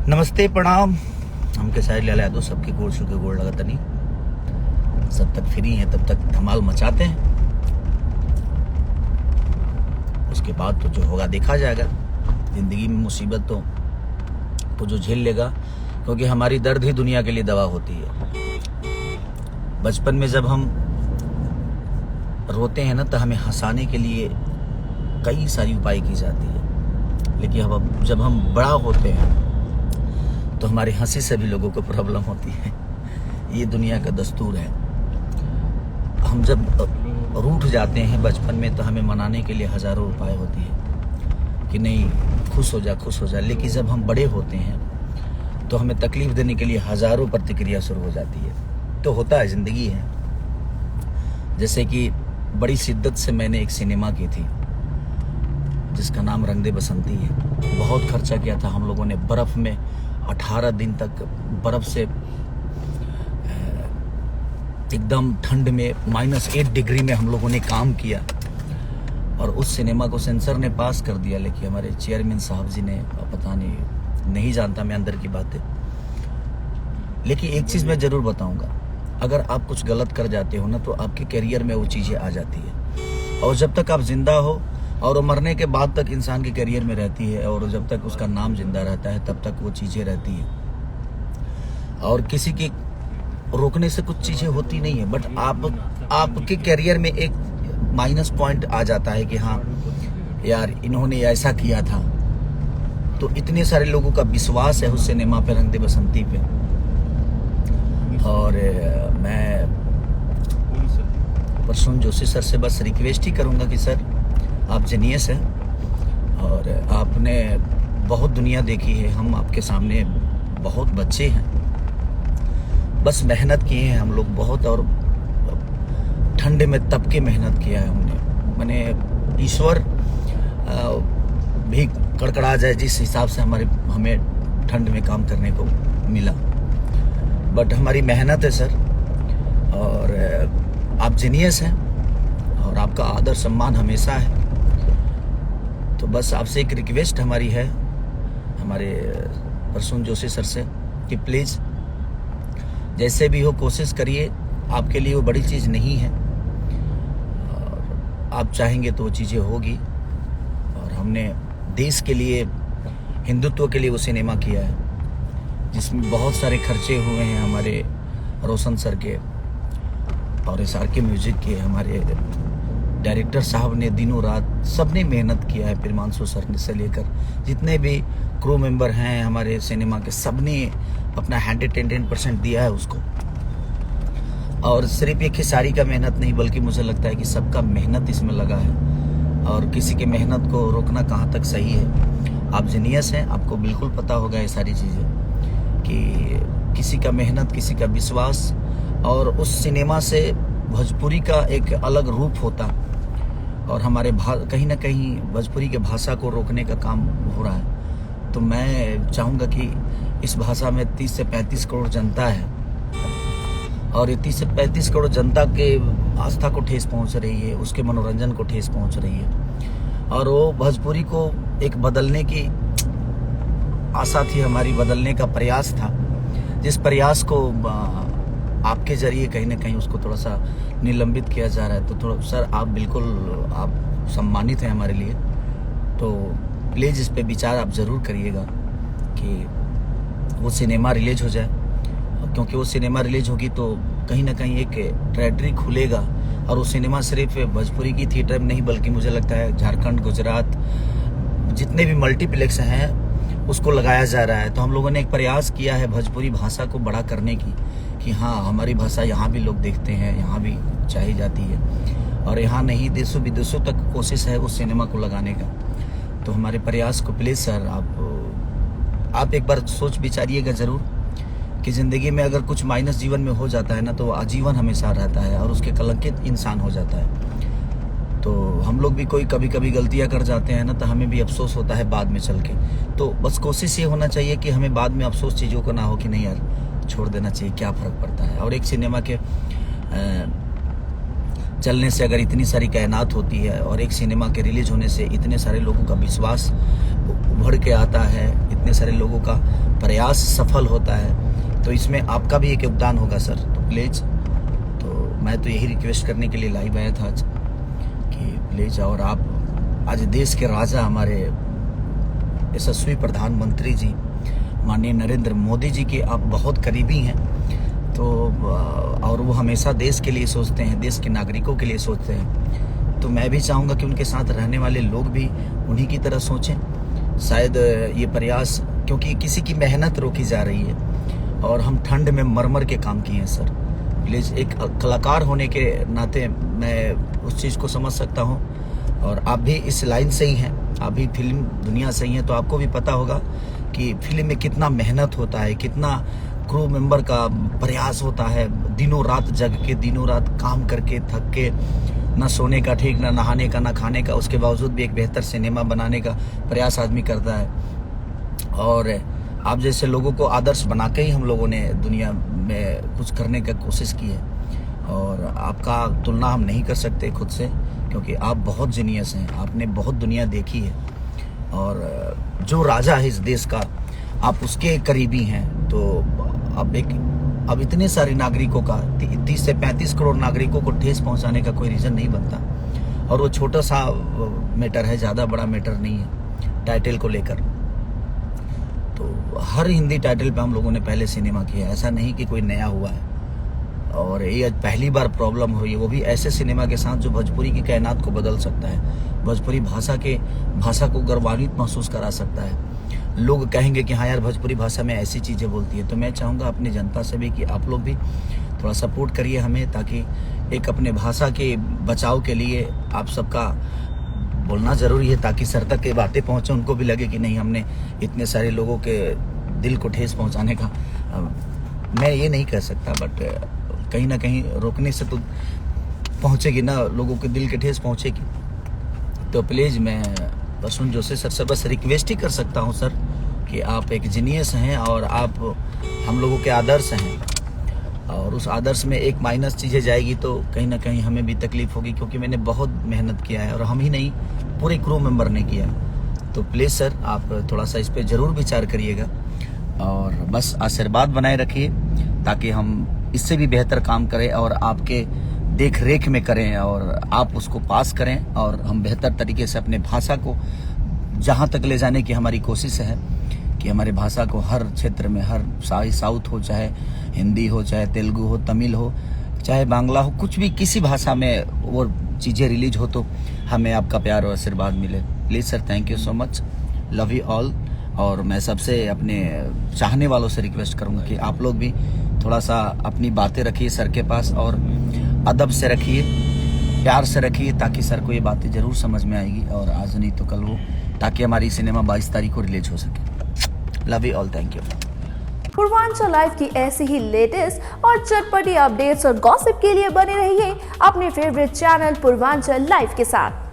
नमस्ते प्रणाम। हमके साइड ले यादव सबके गोड़ छू के गोड़ लगता नहीं। सब तक फ्री हैं तब तक धमाल मचाते हैं, उसके बाद तो जो होगा देखा जाएगा। जिंदगी में मुसीबत तो जो झेल लेगा, क्योंकि हमारी दर्द ही दुनिया के लिए दवा होती है। बचपन में जब हम रोते हैं ना तो हमें हंसाने के लिए कई सारी उपाय की जाती है, लेकिन अब जब हम बड़ा होते हैं तो हमारी हंसी से भी लोगों को प्रॉब्लम होती है। ये दुनिया का दस्तूर है। हम जब रूठ जाते हैं बचपन में तो हमें मनाने के लिए हजारों उपाय होती है कि नहीं खुश हो जा, लेकिन जब हम बड़े होते हैं तो हमें तकलीफ देने के लिए हजारों प्रतिक्रिया शुरू हो जाती है। तो होता है, जिंदगी है। जैसे कि बड़ी शिद्दत से मैंने एक सिनेमा की थी जिसका नाम रंग दे बसंती है। बहुत खर्चा किया था हम लोगों ने। बर्फ में 18 दिन तक बर्फ से एकदम ठंड में -8 डिग्री में हम लोगों ने काम किया और उस सिनेमा को सेंसर ने पास कर दिया। लेकिन हमारे चेयरमैन साहब जी ने, पता नहीं जानता मैं अंदर की बातें, लेकिन एक चीज़ मैं ज़रूर बताऊंगा, अगर आप कुछ गलत कर जाते हो ना तो आपके करियर में वो चीज़ें आ जाती है। और जब तक आप जिंदा हो और मरने के बाद तक इंसान के करियर में रहती है, और जब तक उसका नाम जिंदा रहता है तब तक वो चीज़ें रहती हैं। और किसी के रोकने से कुछ चीज़ें होती नहीं है, बट आपके करियर में एक माइनस पॉइंट आ जाता है कि हाँ यार इन्होंने ऐसा किया था। तो इतने सारे लोगों का विश्वास है उस सिनेमा पे, रंग दे बसंती पे। और मैं प्रसून जोशी सर से बस रिक्वेस्ट ही करूँगा कि सर आप जीनियस हैं और आपने बहुत दुनिया देखी है। हम आपके सामने बहुत बच्चे हैं, बस मेहनत किए हैं हम लोग बहुत, और ठंडे में तप के मेहनत किया है हमने। मैंने ईश्वर भी कड़कड़ा जाए जिस हिसाब से हमें ठंड में काम करने को मिला, बट हमारी मेहनत है सर। और आप जीनियस हैं और आपका आदर सम्मान हमेशा है। तो बस आपसे एक रिक्वेस्ट हमारी है, हमारे प्रसून जोशी सर से, कि प्लीज़ जैसे भी हो कोशिश करिए। आपके लिए वो बड़ी चीज़ नहीं है और आप चाहेंगे तो वो चीज़ें होगी। और हमने देश के लिए, हिंदुत्व के लिए वो सिनेमा किया है जिसमें बहुत सारे खर्चे हुए हैं हमारे रोशन सर के और SR के म्यूजिक के। हमारे डायरेक्टर साहब ने दिनों रात सबने मेहनत किया है। प्रिमांशु सर से लेकर जितने भी क्रू मेंबर हैं हमारे सिनेमा के, सबने अपना 110% दिया है उसको। और सिर्फ एक खेसारी का मेहनत नहीं, बल्कि मुझे लगता है कि सबका मेहनत इसमें लगा है और किसी के मेहनत को रोकना कहाँ तक सही है। आप जीनियस हैं, आपको बिल्कुल पता होगा ये सारी चीज़ें कि किसी का मेहनत, किसी का विश्वास, और उस सिनेमा से भोजपुरी का एक अलग रूप होता और हमारे कहीं ना कहीं भोजपुरी के भाषा को रोकने का काम हो रहा है। तो मैं चाहूँगा कि इस भाषा में 30 से 35 करोड़ जनता है और ये 30 से 35 करोड़ जनता के आस्था को ठेस पहुँच रही है, उसके मनोरंजन को ठेस पहुँच रही है। और वो भोजपुरी को एक बदलने की आशा थी हमारी, बदलने का प्रयास था, जिस प्रयास को आपके जरिए कहीं ना कहीं उसको थोड़ा सा निलंबित किया जा रहा है। तो थोड़ा सर आप बिल्कुल आप सम्मानित हैं हमारे लिए। तो प्लीज़ इस पे विचार आप ज़रूर करिएगा कि वो सिनेमा रिलीज हो जाए, क्योंकि वो सिनेमा रिलीज होगी तो कहीं ना कहीं एक ट्रेडरी खुलेगा। और वो सिनेमा सिर्फ भोजपुरी की थिएटर में नहीं, बल्कि मुझे लगता है झारखंड, गुजरात, जितने भी मल्टीप्लेक्स हैं उसको लगाया जा रहा है। तो हम लोगों ने एक प्रयास किया है भोजपुरी भाषा को बड़ा करने की, कि हाँ हमारी भाषा यहाँ भी लोग देखते हैं, यहाँ भी चाही जाती है, और यहाँ नहीं देशों विदेशों तक कोशिश है उस सिनेमा को लगाने का। तो हमारे प्रयास को प्लीज़ सर आप एक बार सोच विचारिएगा ज़रूर कि ज़िंदगी में अगर कुछ माइनस जीवन में हो जाता है ना तो आजीवन हमेशा रहता है और उसके कलंकित इंसान हो जाता है। तो हम लोग भी कोई कभी कभी गलतियाँ कर जाते हैं ना, तो हमें भी अफसोस होता है बाद में चल के। तो बस कोशिश ये होना चाहिए कि हमें बाद में अफसोस चीज़ों को ना हो कि नहीं यार छोड़ देना चाहिए, क्या फ़र्क पड़ता है। और एक सिनेमा के चलने से अगर इतनी सारी कायनात होती है और एक सिनेमा के रिलीज होने से इतने सारे लोगों का विश्वास उभर के आता है, इतने सारे लोगों का प्रयास सफल होता है तो इसमें आपका भी एक योगदान होगा सर। तो प्लीज़, तो मैं तो यही रिक्वेस्ट करने के लिए लाइव आया था आज कि प्लीज़, और आप आज देश के राजा हमारे यशस्वी प्रधानमंत्री जी माननीय नरेंद्र मोदी जी के आप बहुत करीबी हैं, तो और वो हमेशा देश के लिए सोचते हैं, देश के नागरिकों के लिए सोचते हैं। तो मैं भी चाहूँगा कि उनके साथ रहने वाले लोग भी उन्हीं की तरह सोचें। शायद ये प्रयास, क्योंकि किसी की मेहनत रोकी जा रही है और हम ठंड में मर के काम किए हैं सर। प्लीज़, एक कलाकार होने के नाते मैं उस चीज़ को समझ सकता हूँ, और आप भी इस लाइन से ही हैं, आप भी फिल्म दुनिया से ही हैं, तो आपको भी पता होगा कि फिल्म में कितना मेहनत होता है, कितना क्रू मेंबर का प्रयास होता है, दिनों रात जग के, दिनों रात काम करके थक के, ना सोने का ठीक, ना नहाने का, ना खाने का, उसके बावजूद भी एक बेहतर सिनेमा बनाने का प्रयास आदमी करता है। और आप जैसे लोगों को आदर्श बना के ही हम लोगों ने दुनिया में कुछ करने का कोशिश की है, और आपका तुलना हम नहीं कर सकते खुद से, क्योंकि आप बहुत जीनियस हैं, आपने बहुत दुनिया देखी है, और जो राजा है इस देश का आप उसके करीबी हैं। तो अब इतने सारे नागरिकों का 30 से 35 करोड़ नागरिकों को ठेस पहुंचाने का कोई रीज़न नहीं बनता, और वो छोटा सा मैटर है, ज़्यादा बड़ा मैटर नहीं है टाइटल को लेकर। तो हर हिंदी टाइटल पे हम लोगों ने पहले सिनेमा किया है, ऐसा नहीं कि कोई नया हुआ है, और ये आज पहली बार प्रॉब्लम हो रही है, वो भी ऐसे सिनेमा के साथ जो भोजपुरी की कायनात को बदल सकता है, भोजपुरी भाषा को गौरवान्वित महसूस करा सकता है। लोग कहेंगे कि हाँ यार, भोजपुरी भाषा में ऐसी चीज़ें बोलती है। तो मैं चाहूँगा अपनी जनता से भी कि आप लोग भी थोड़ा सपोर्ट करिए हमें, ताकि एक अपने भाषा के बचाव के लिए आप सबका बोलना ज़रूरी है, ताकि सर तक के बातें पहुँचे, उनको भी लगे कि नहीं, हमने इतने सारे लोगों के दिल को ठेस पहुँचाने का, मैं ये नहीं कह सकता, बट कहीं ना कहीं रोकने से तो पहुँचेगी ना, लोगों के दिल के ठेस पहुँचेगी। तो प्लीज़, मैं प्रसून जोशी सर से बस रिक्वेस्ट ही कर सकता हूँ सर कि आप एक जीनियस हैं, और आप हम लोगों के आदर्श हैं, और उस आदर्श में एक माइनस चीज़ें जाएगी तो कहीं ना कहीं हमें भी तकलीफ होगी, क्योंकि मैंने बहुत मेहनत किया है, और हम ही नहीं, पूरे क्रू मेंबर ने किया। तो प्लीज़ सर, आप थोड़ा सा इस पर ज़रूर विचार करिएगा, और बस आशीर्वाद बनाए रखिए, ताकि हम इससे भी बेहतर काम करें और आपके देख रेख में करें, और आप उसको पास करें, और हम बेहतर तरीके से अपने भाषा को जहाँ तक ले जाने की हमारी कोशिश है कि हमारे भाषा को हर क्षेत्र में, हर साउथ हो, चाहे हिंदी हो, चाहे तेलुगु हो, तमिल हो, चाहे बांग्ला हो, कुछ भी किसी भाषा में वो चीज़ें रिलीज हो तो हमें आपका प्यार और आशीर्वाद मिले। Please sir, thank you so much, love you all. और मैं सबसे अपने चाहने वालों से रिक्वेस्ट करूँगा कि आप लोग भी थोड़ा सा अपनी बातें रखिए सर के पास, और अदब से रखिए, प्यार से रखिए, ताकि सर को ये बातें ज़रूर समझ में आएगी, और आज नहीं तो कल वो, ताकि हमारी सिनेमा 22 तारीख को रिलीज हो सके। Love you all, thank you. Purvanchal live की ऐसी ही लेटेस्ट और चटपटी अपडेट्स और गॉसिप के लिए बने रहिए अपने फेवरेट चैनल पूर्वांचल लाइव के साथ।